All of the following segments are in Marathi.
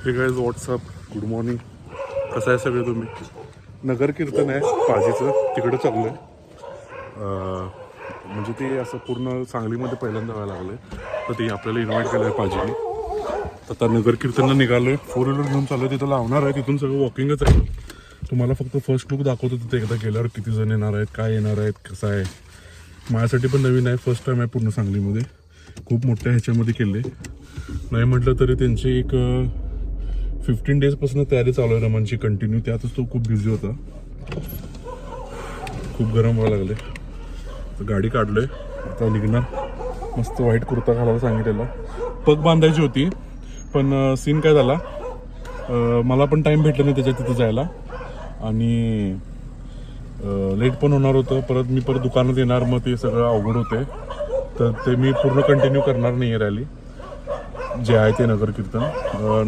हे गाईज व्हॉट्सअप, गुड मॉर्निंग. कसं आहे सगळे तुम्ही? नगर कीर्तन आहे पाजीचं, तिकडं चाललं आहे. म्हणजे ते असं पूर्ण सांगलीमध्ये पहिल्यांदा व्हायला लागलं आहे, तर ते आपल्याला इन्व्हाइट केलं आहे पाजीने. तर आता नगर कीर्तनला निघालो आहे, 4 व्हीलर घेऊन चालू आहे. तिथं लावणार आहे, तिथून सगळं वॉकिंगच आहे. तुम्हाला फक्त फर्स्ट लुक दाखवतो तिथे एकदा गेल्यावर किती जण येणार आहेत, काय येणार आहेत, कसं आहे. माझ्यासाठी पण नवीन आहे, फर्स्ट टाईम आहे पूर्ण सांगलीमध्ये. खूप मोठ्या ह्याच्यामध्ये केले, नाही म्हटलं तरी त्यांची एक 15 डेजपासून तयारी चालू आहे रमणची कंटिन्यू. त्यातच तो खूप बिझी होता. खूप गरम व्हायला लागले. तर गाडी काढलोय, आता निघणार. मस्त व्हाईट कुर्ता घालायला सांगितलेला. पग बांधायची होती, पण सीन काय झाला, मला पण टाईम भेटला नाही त्याच्यात तिथं जायला, आणि लेट पण होणार होतं. मी परत दुकानात येणार, मग ते सगळं अवघड होते. तर ते मी पूर्ण कंटिन्यू करणार नाही आहे रॅली जे आहे ते नगर कीर्तन.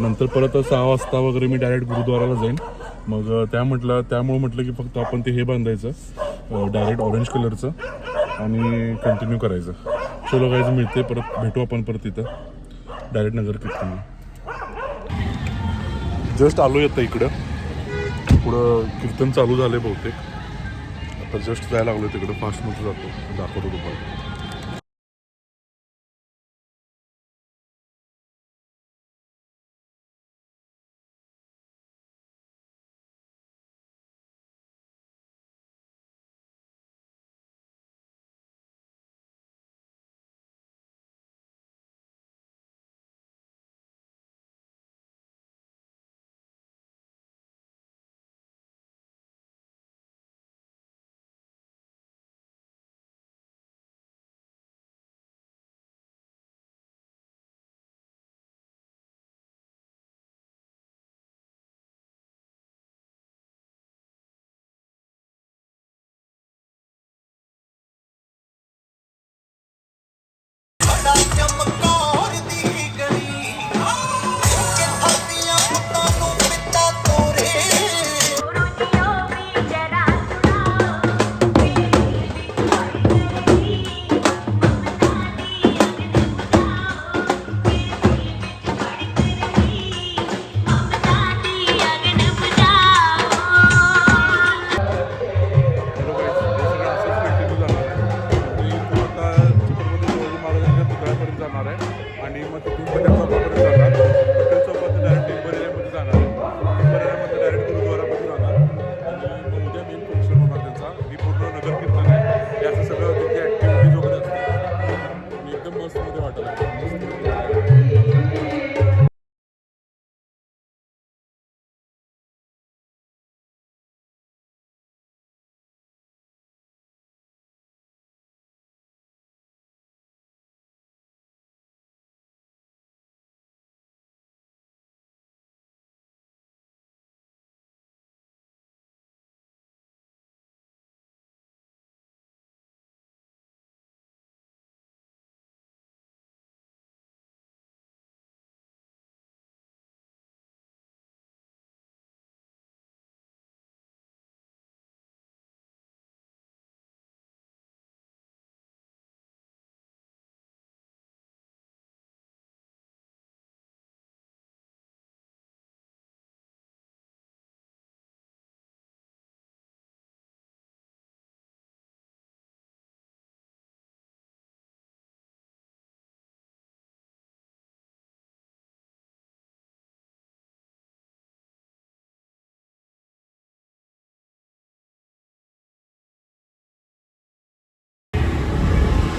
नंतर परत 6 वाजता वगैरे मी डायरेक्ट गुरुद्वाराला जाईन. मग त्यामुळे म्हटलं की फक्त आपण ते हे बांधायचं डायरेक्ट ऑरेंज कलरचं आणि कंटिन्यू करायचं. चलो गाईज, मिळते परत, भेटू आपण परत तिथं डायरेक्ट नगर कीर्तन. जस्ट आलो येतं इकडं, पुढं कीर्तन चालू झाले बहुतेक. आता जस्ट जायला लागलो तिकडं, फास्टमध्ये जातो, दाखवतो तुम्हाला. आणि मग तिथून पटेल चौकापर्यंत जाणार. पटेल चौकात डायरेक्ट टेंबरेमध्ये जाणार. टेंबरेमध्ये डायरेक्ट गुरुद्वारामध्ये जाणार. आणि मग उद्या मेन फंक्शन होणार त्यांचा. ही पूर्ण नगर कीर्तन आहे, हे असं सगळं त्यांची ॲक्टिव्हिटीज वगैरे असतात. मी एकदम मस्तमध्ये वाटलं.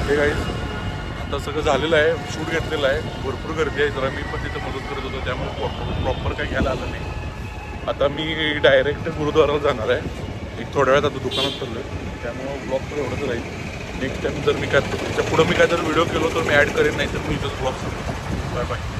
हे गाईज, आता सगळं झालेलं आहे, शूट घेतलेलं आहे. भरपूर गर्दी आहे, जरा मी पण तिथं मदत करत होतो, त्यामुळे प्रॉपर काही घ्यायला आलं नाही. आता मी डायरेक्ट गुरुद्वाराला जाणार आहे. एक थोड्या वेळात आता दुकानात चाललो आहे, त्यामुळं ब्लॉग तर एवढंच राहील. नेक्स्ट टाईम जर मी काय त्याच्या पुढं मी काय जर व्हिडिओ केलो तर मी ॲड करेन, नाही तर मी इथंच ब्लॉग सांगतो. Bye bye.